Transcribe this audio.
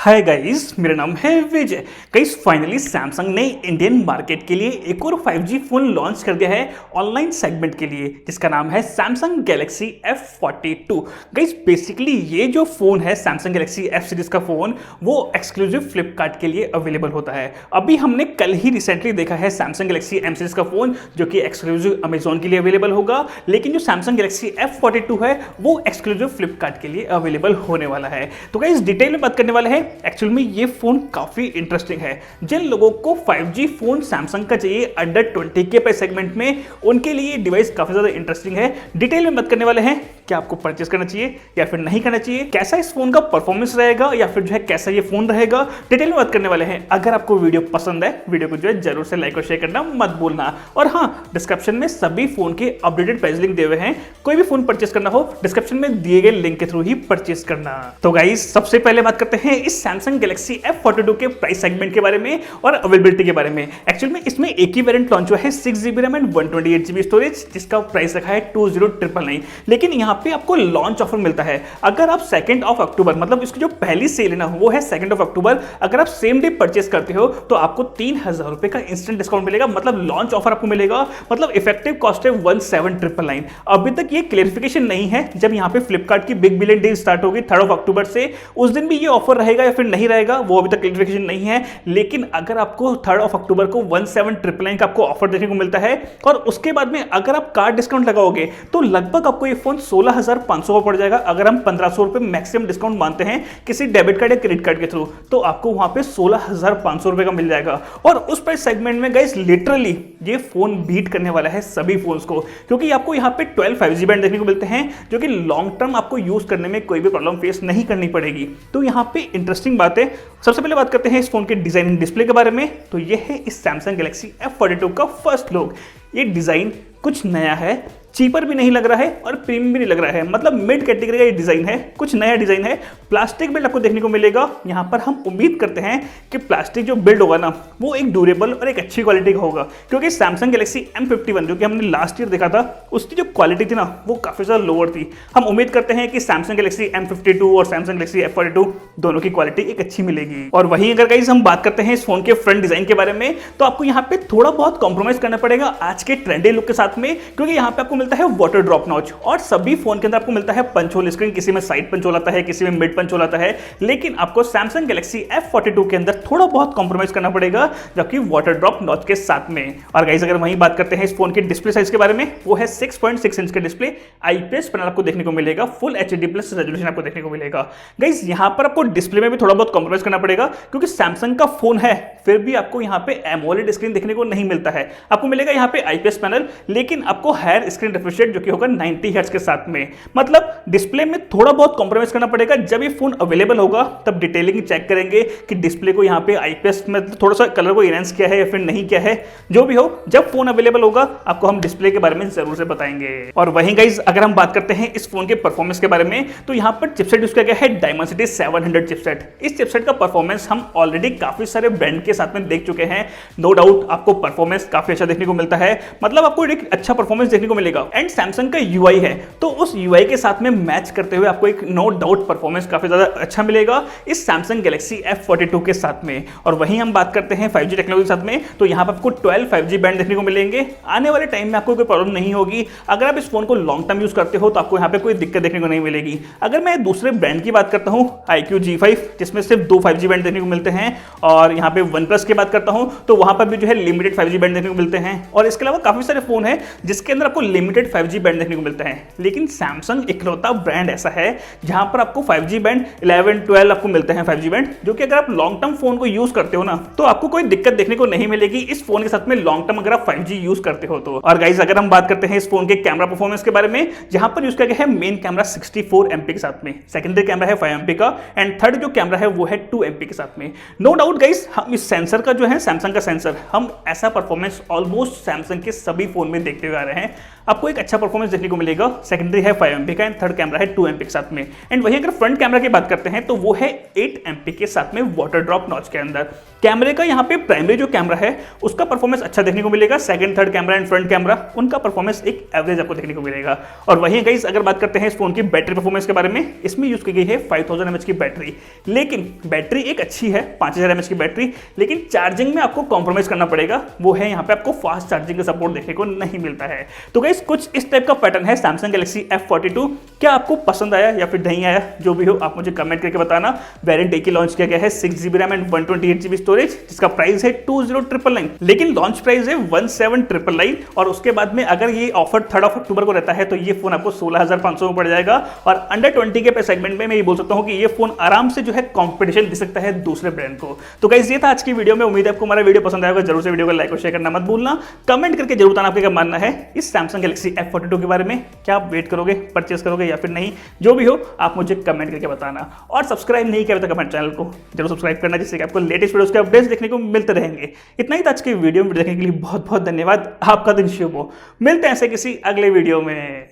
Hi guys, मेरा नाम है विजय। गाइस फाइनली सैमसंग ने इंडियन मार्केट के लिए एक और 5G फोन लॉन्च कर दिया है ऑनलाइन सेगमेंट के लिए, जिसका नाम है Samsung Galaxy F42। Guys basically ये जो फोन है सैमसंग गैलेक्सी F सीरीज का फोन, वो एक्सक्लूसिव फ्लिपकार्ट के लिए अवेलेबल होता है। अभी हमने कल ही रिसेंटली देखा है सैमसंग गैलेक्सी M सीरीज का फोन, जो कि एक्सक्लूसिव अमेजॉन के लिए अवेलेबल होगा, लेकिन जो सैमसंग गैलेक्सी F42 है वो एक्सक्लूसिव फ्लिपकार्ट के लिए अवेलेबल होने वाला है। तो गाइस डिटेल में बात करने वाले हैं। एक्चुअल में ये फोन काफी इंटरेस्टिंग है। जिन लोगों को 5G फोन सैमसंग का चाहिए अंडर 20K प्राइस सेगमेंट में, उनके लिए डिवाइस काफी ज्यादा इंटरेस्टिंग है। डिटेल में बात करने वाले हैं क्या आपको परचेस करना चाहिए या फिर नहीं करना चाहिए, कैसा इस फोन का परफॉर्मेंस रहेगा या फिर जो है कैसा ये फोन रहेगा, डिटेल में बात करने वाले हैं। अगर आपको वीडियो पसंद है, वीडियो को जो है जरूर से लाइक और शेयर करना मत भूलना। और हाँ, डिस्क्रिप्शन में सभी फोन के अपडेटेड प्राइस लिंक दिए हुए हैं। कोई भी फोन परचेस करना हो डिस्क्रिप्शन में दिए गए लिंक के थ्रू ही परचेस करना। तो गाइस सबसे पहले बात करते हैं इस सैमसंग गैलेक्सी F42 के प्राइस सेगमेंट के बारे में और अवेलेबिलिटी के बारे में। एक्चुअल में इसमें एक ही वेरिएंट लॉन्च हुआ है 6GB RAM and 128GB storage, जिसका प्राइस रखा है 20,999। लेकिन यहाँ पे आपको लॉन्च ऑफर मिलता है। अगर आप 2 अक्टूबर, मतलब इसकी जो पहली सेल है ना वो है 2 अक्टूबर, अगर आप सेम डे परचेस करते हो तो आपको 3,000 रुपए का इंस्टेंट डिस्काउंट मिलेगा। मतलब लॉन्च ऑफर आपको मिलेगा, मतलब इफेक्टिव कॉस्ट है 17,999। अभी तक ये क्लेरिफिकेशन नहीं है, जब यहाँ पे फ्लिपकार्ट की बिग बिलियन डे स्टार्ट होगी 3 अक्टूबर से, उस दिन भी ये ऑफर रहेगा या फिर नहीं रहेगा, वो अभी तक क्लेरिफिकेशन नहीं है। लेकिन अगर आपको 3 अक्टूबर को 17,999 का आपको ऑफर देखने को मिलता है, और उसके बाद में अगर आप कार्ड डिस्काउंट लगाओगे तो लगभग आपको ये फोन 16,500 का पड़ जाएगा। अगर हम 1,500 रुपए मैक्सिमम डिस्काउंट मानते हैं किसी डेबिट कार्ड या क्रेडिट कार्ड के थ्रू, तो आपको वहां पे 16,500 रुपए का मिल जाएगा। और उस प्राइस सेगमेंट में गाइस लिटरली ये फोन बीट करने वाला है सभी फोन्स को, क्योंकि आपको यहाँ पे 12 5G बैंड देखने को मिलते हैं, जो कि लॉन्ग टर्म आपको यूज करने में कोई भी प्रॉब्लम फेस नहीं करनी पड़ेगी। तो यहाँ पे इंटरेस्टिंग बात है। सबसे पहले बात करते हैं इस फोन के डिजाइन एंड डिस्प्ले के बारे में। तो ये है इस सैमसंग गैलेक्सी F42 का फर्स्ट लुक। ये डिजाइन कुछ नया है, चीपर भी नहीं लग रहा है और प्रीमियम भी नहीं लग रहा है, मतलब मिड कैटेगरी का ये डिजाइन है, कुछ नया डिजाइन है। प्लास्टिक बिल्ड आपको देखने को मिलेगा। यहाँ पर हम उम्मीद करते हैं कि प्लास्टिक जो बिल्ड होगा ना वो एक ड्यूरेबल और एक अच्छी क्वालिटी का होगा, क्योंकि सैमसंग गैलेक्सी M51 जो कि हमने लास्ट ईयर देखा था, उसकी जो क्वालिटी थी ना वो काफी ज्यादा लोअर थी। हम उम्मीद करते हैं कि सैमसंग गैलेक्सी M52 और सैमसंग गैलेक्सी F42 दोनों की क्वालिटी एक अच्छी मिलेगी। और वहीं अगर गाइस हम बात करते हैं इस फोन के फ्रंट डिजाइन के बारे में, तो आपको यहाँ पे थोड़ा बहुत कॉम्प्रोमाइज करना पड़ेगा आज के ट्रेंडी लुक के साथ में, क्योंकि यहाँ पे आपको मिलता है वाटर ड्रॉप नॉच, और सभी फोन के अंदर आपको मिलता है पंच होल स्क्रीन। किसी में साइड पंच होल आता है, किसी में मिड पंच होल आता है, लेकिन आपको सैमसंग गैलेक्सी F42 के अंदर थोड़ा बहुत कॉम्प्रोमाइज करना पड़ेगा, जबकि वाटर ड्रॉप नॉच के साथ में। और गाइस अगर वहीं बात करते हैं इस फोन के डिस्प्ले साइज के बारे में, वो है 6.6 इंच का डिस्प्ले, IPS पैनल आपको देखने को मिलेगा, फुल HD प्लस रेजोल्यूशन आपको देखने को मिलेगा। गाइस यहाँ पर आपको डिस्प्ले में भी थोड़ा बहुत कॉम्प्रोमाइज करना पड़ेगा, क्योंकि सैमसंग का फोन है, फिर भी आपको यहाँ पे एमोलेड स्क्रीन देखने को नहीं मिलता है। आपको मिलेगा यहाँ पे IPS पैनल, लेकिन आपको हायर स्क्रीन रिफ्रेश रेट जो कि होगा 90 हर्ट्ज के साथ में। मतलब डिस्प्ले में थोड़ा बहुत कॉम्प्रोमाइज करना पड़ेगा। जब ये फोन अवेलेबल होगा तब डिटेलिंग चेक करेंगे कि डिस्प्ले को यहाँ पे IPS में थोड़ा सा कलर को इनहेंस किया है या फिर नहीं किया है। जो भी हो, जब फोन अवेलेबल होगा आपको हम डिस्प्ले के बारे में जरूर से बताएंगे। और वहीं गाइस अगर हम बात करते हैं इस फोन के परफॉर्मेंस के बारे में, तो यहाँ पर चिपसेट यूज किया गया है डायमेंसिटी 700 चिपसेट। इस चिपसेट का परफॉर्मेंस हम ऑलरेडी काफी सारे ब्रांड के साथ में देख चुके हैं। नो डाउट आपको परफॉर्मेंस काफी अच्छा देखने को मिलता है, मतलब आपको एक अच्छा परफॉर्मेंस देखने को मिलेगा। एंड सैमसंग का UI है, तो उस UI के साथ में मैच करते हुए आपको एक नो डाउट परफॉर्मेंस काफी ज्यादा अच्छा मिलेगा इस सैमसंग गैलेक्सी F42 के साथ में। और वहीं हम बात करते हैं 5G टेक्नोलॉजी के साथ में, तो यहाँ पर आपको 12 5G बैंड देखने को मिलेंगे। आने वाले टाइम में आपको कोई प्रॉब्लम नहीं होगी। अगर आप इस फोन को लॉन्ग टर्म यूज करते हो तो आपको यहाँ पे कोई दिक्कत देखने को नहीं मिलेगी। अगर मैं दूसरे ब्रांड की बात करता हूँ iQOO G5, जिसमें सिर्फ 2 5G बैंड देखने को मिलते हैं, और यहाँ पे OnePlus की बात करता हूँ तो वहां पर भी जो है लिमिटेड 5G बैंड देखने को मिलते हैं। और इसके अलावा काफी सारे फोन है जिसके अंदर आपको लिमिटेड 5G बैंड देखने को मिलता है। लेकिन सैमसंग इकलौता ब्रांड ऐसा है जहां पर आपको 5G बैंड 11 12 आपको मिलते हैं 5G बैंड, जो कि अगर आप लॉन्ग टर्म फोन को यूज करते हो ना तो आपको कोई दिक्कत देखने को नहीं मिलेगी इस फोन के साथ में, लॉन्ग टर्म अगर आप 5G यूज करते हो तो। और गाइस अगर हम बात करते हैं इस फोन के कैमरा परफॉर्मेंस के बारे में, जहां पर यूज किया गया है मेन कैमरा 64 MP के साथ में, सेकेंडरी कैमरा है 5 MP का, एंड थर्ड जो कैमरा है वो है 2 MP के साथ में। नो डाउट गाइस हम इस सेंसर का जो है सैमसंग का सेंसर, हम ऐसा परफॉर्मेंस ऑलमोस्ट सैमसंग के सभी फोन में देखते हुए आ रहे हैं। आपको एक अच्छा परफॉर्मेंस देखने को मिलेगा। सेकेंडरी है 5 MP का एंड थर्ड कैमरा है 2 MP के साथ में। एंड वहीं अगर फ्रंट कैमरा की बात करते हैं तो वो है 8 MP के साथ में वाटर ड्रॉप नॉच के अंदर। कैमरे का यहाँ पे प्राइमरी जो कैमरा है उसका परफॉर्मेंस अच्छा देखने को मिलेगा। Second third camera and front camera उनका परफॉर्मेंस एक एवरेज आपको देखने को मिलेगा। और वहीं गाइस अगर बात करते हैं इस फोन की बैटरी परफॉर्मेंस के बारे में, इसमें यूज की गई है 5000 mAh की बैटरी। लेकिन बैटरी एक अच्छी है 5000 mAh की बैटरी, लेकिन चार्जिंग में आपको कॉम्प्रोमाइज करना पड़ेगा। वो है यहाँ पे आपको फास्ट चार्जिंग का सपोर्ट देखने को नहीं मिलता है। तो गाइस कुछ इस टाइप का पैटर्न है सैमसंग गैलेक्सी F42। क्या आपको पसंद आया या फिर नहीं आया, जो भी हो आप मुझे कमेंट करके बताना। वेरिएंट ए की लॉन्च किया गया है 6GB RAM and 128GB storage, जिसका प्राइस है 20999, लेकिन लॉन्च प्राइस है 17999। और उसके बाद में अगर ये ऑफर 3 अक्टूबर को रहता है तो ये फोन आपको 16500 में पड़ जाएगा। और अंडर 20 के सेगमेंट में मैं ये बोल सकता हूँ कि ये फोन आराम से जो है कंपटीशन दे सकता है दूसरे ब्रांड को। तो गाइस ये था आज की वीडियो में। उम्मीद है आपको हमारा वीडियो पसंद आएगा। जरूर से वीडियो को लाइक और शेयर करना मत भूलना। कमेंट करके जरूर बताना आपका क्या मानना है इस सैमसंग गैलेक्सी F42 के बारे में। क्या आप वेट करोगे, परचेस करोगे या फिर नहीं, जो भी हो आप मुझे कमेंट करके बताना। और सब्सक्राइब नहीं किया तो कमेंट चैनल को जरूर सब्सक्राइब करना, जिससे कि आपको लेटेस्ट वीडियोस के अपडेट्स देखने को मिलते रहेंगे। इतना ही था आज की वीडियो में देखने के लिए बहुत बहुत धन्यवाद। आपका दिन शुभ हो। मिलते हैं ऐसे किसी अगले वीडियो में।